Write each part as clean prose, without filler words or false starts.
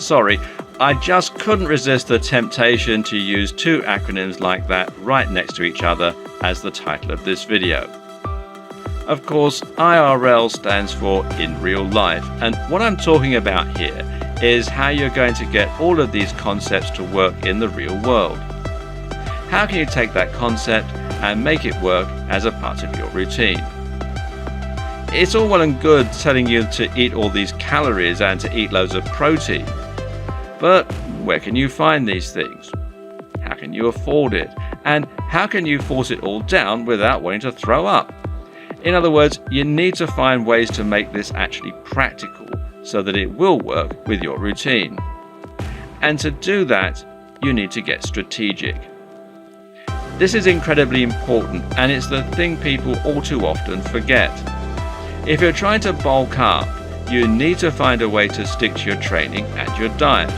Sorry, I just couldn't resist the temptation to use two acronyms like that right next to each other as the title of this video. Of course, IRL stands for in real life, and what I'm talking about here is how you're going to get all of these concepts to work in the real world. How can you take that concept and make it work as a part of your routine? It's all well and good telling you to eat all these calories and to eat loads of protein, but where can you find these things? How can you afford it? And how can you force it all down without wanting to throw up? In other words, you need to find ways to make this actually practical so that it will work with your routine. And to do that, you need to get strategic. This is incredibly important, and it's the thing people all too often forget. If you're trying to bulk up, you need to find a way to stick to your training and your diet.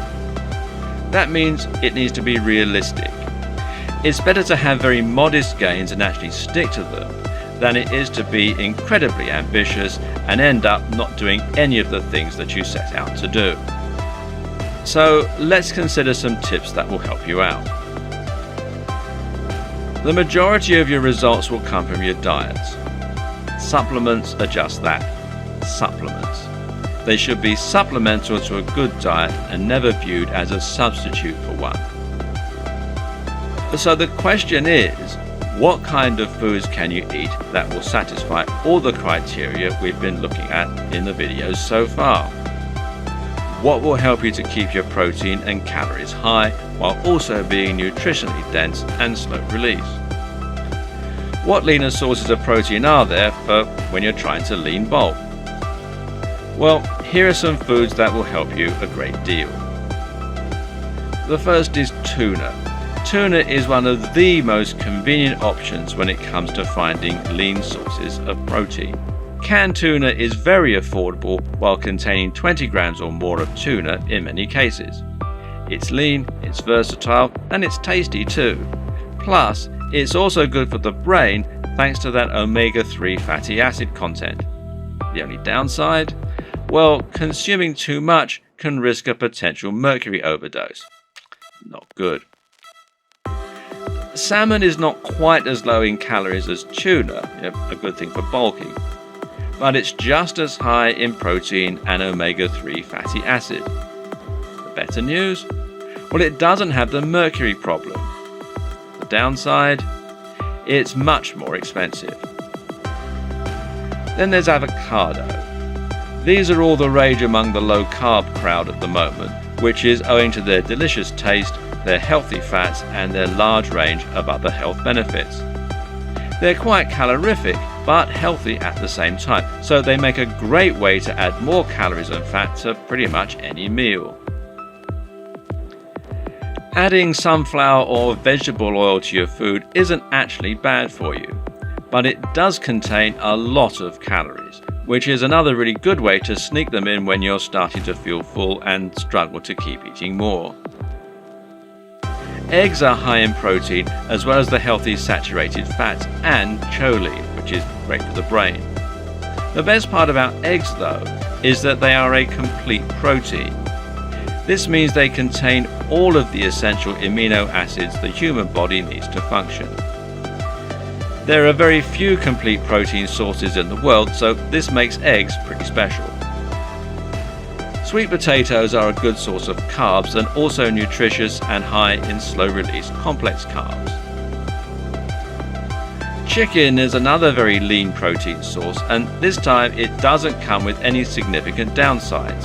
That means it needs to be realistic. It's better to have very modest gains and actually stick to them than it is to be incredibly ambitious and end up not doing any of the things that you set out to do. So let's consider some tips that will help you out. The majority of your results will come from your diets. Supplements are just that, supplements. They should be supplemental to a good diet and never viewed as a substitute for one. So the question is, what kind of foods can you eat that will satisfy all the criteria we've been looking at in the videos so far? What will help you to keep your protein and calories high while also being nutritionally dense and slow release? What leaner sources of protein are there for when you're trying to lean bulk? Well, here are some foods that will help you a great deal. The first is tuna. Tuna is one of the most convenient options when it comes to finding lean sources of protein. Canned tuna is very affordable while containing 20 grams or more of tuna in many cases. It's lean, it's versatile, and it's tasty too. Plus, it's also good for the brain thanks to that omega-3 fatty acid content. The only downside? Well, consuming too much can risk a potential mercury overdose. Not good. Salmon is not quite as low in calories as tuna, a good thing for bulking, but it's just as high in protein and omega-3 fatty acid. The better news? Well, it doesn't have the mercury problem. The downside? It's much more expensive. Then there's avocado. These are all the rage among the low-carb crowd at the moment, which is owing to their delicious taste, their healthy fats, and their large range of other health benefits. They're quite calorific, but healthy at the same time, so they make a great way to add more calories and fat to pretty much any meal. Adding sunflower or vegetable oil to your food isn't actually bad for you, but it does contain a lot of calories, which is another really good way to sneak them in when you're starting to feel full and struggle to keep eating more. Eggs are high in protein as well as the healthy saturated fats and choline, which is great for the brain. The best part about eggs though is that they are a complete protein. This means they contain all of the essential amino acids the human body needs to function. There are very few complete protein sources in the world, so this makes eggs pretty special. Sweet potatoes are a good source of carbs and also nutritious and high in slow-release complex carbs. Chicken is another very lean protein source, and this time it doesn't come with any significant downsides.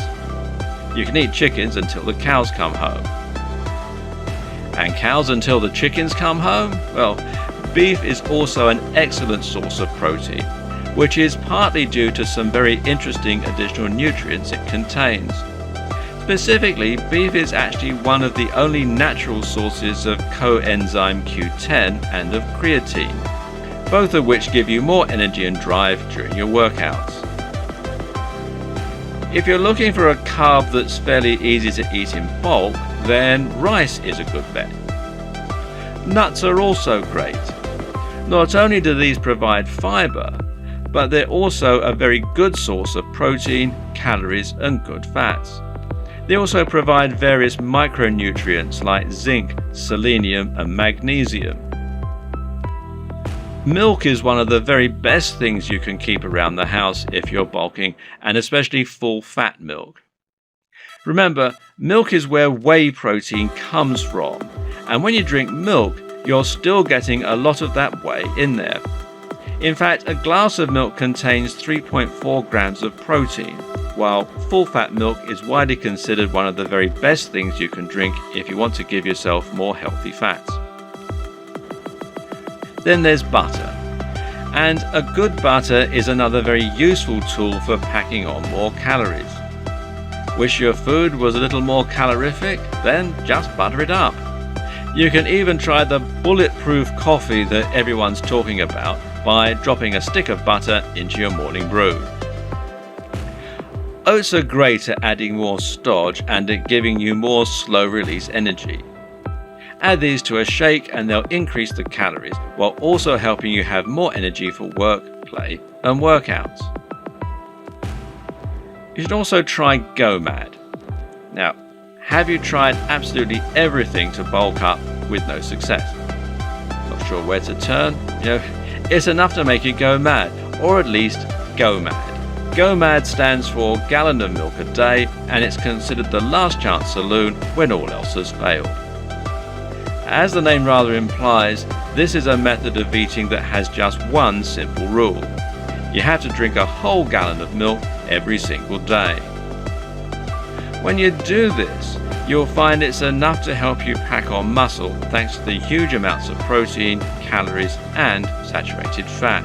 You can eat chickens until the cows come home. And cows until the chickens come home? Well, beef is also an excellent source of protein, which is partly due to some very interesting additional nutrients it contains. Specifically, beef is actually one of the only natural sources of coenzyme Q10 and of creatine, both of which give you more energy and drive during your workouts. If you're looking for a carb that's fairly easy to eat in bulk, then rice is a good bet. Nuts are also great. Not only do these provide fiber, but they're also a very good source of protein, calories, and good fats. They also provide various micronutrients like zinc, selenium and magnesium. Milk is one of the very best things you can keep around the house if you're bulking, and especially full fat milk. Remember, milk is where whey protein comes from, and when you drink milk, you're still getting a lot of that whey in there. In fact, a glass of milk contains 3.4 grams of protein, while full-fat milk is widely considered one of the very best things you can drink if you want to give yourself more healthy fats. Then there's butter. And a good butter is another very useful tool for packing on more calories. Wish your food was a little more calorific? Then just butter it up. You can even try the bulletproof coffee that everyone's talking about by dropping a stick of butter into your morning brew. Oats are great at adding more starch and at giving you more slow-release energy. Add these to a shake and they'll increase the calories while also helping you have more energy for work, play and workouts. You should also try G.O.M.A.D. Now, have you tried absolutely everything to bulk up with no success? Not sure where to turn? It's enough to make you go mad, or at least G.O.M.A.D. G.O.M.A.D stands for gallon of milk a day, and it's considered the last chance saloon when all else has failed. As the name rather implies, this is a method of eating that has just one simple rule. You have to drink a whole gallon of milk every single day. When you do this, you'll find it's enough to help you pack on muscle thanks to the huge amounts of protein, calories and saturated fat.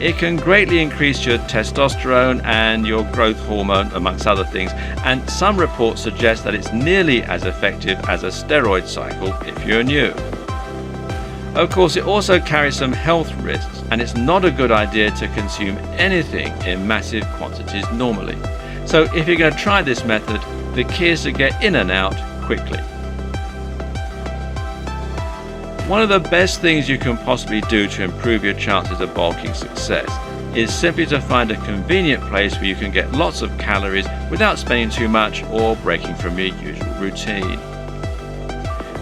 It can greatly increase your testosterone and your growth hormone, amongst other things, and some reports suggest that it's nearly as effective as a steroid cycle if you're new. Of course, it also carries some health risks, and it's not a good idea to consume anything in massive quantities normally. So if you're going to try this method, the key is to get in and out quickly. One of the best things you can possibly do to improve your chances of bulking success is simply to find a convenient place where you can get lots of calories without spending too much or breaking from your usual routine.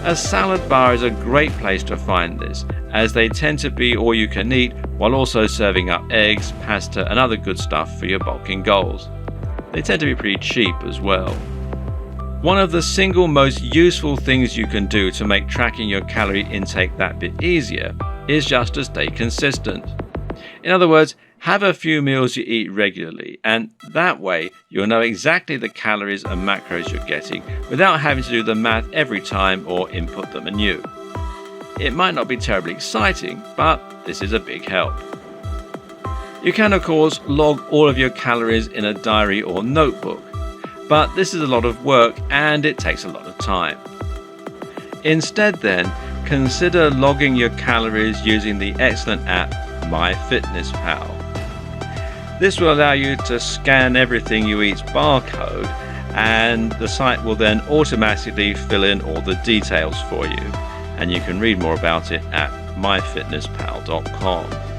A salad bar is a great place to find this, as they tend to be all you can eat while also serving up eggs, pasta and other good stuff for your bulking goals. They tend to be pretty cheap as well. One of the single most useful things you can do to make tracking your calorie intake that bit easier is just to stay consistent. In other words, have a few meals you eat regularly, and that way you'll know exactly the calories and macros you're getting without having to do the math every time or input them anew. It might not be terribly exciting, but this is a big help. You can of course log all of your calories in a diary or notebook, but this is a lot of work and it takes a lot of time. Instead then, consider logging your calories using the excellent app MyFitnessPal. This will allow you to scan everything you eat's barcode, and the site will then automatically fill in all the details for you, and you can read more about it at myfitnesspal.com.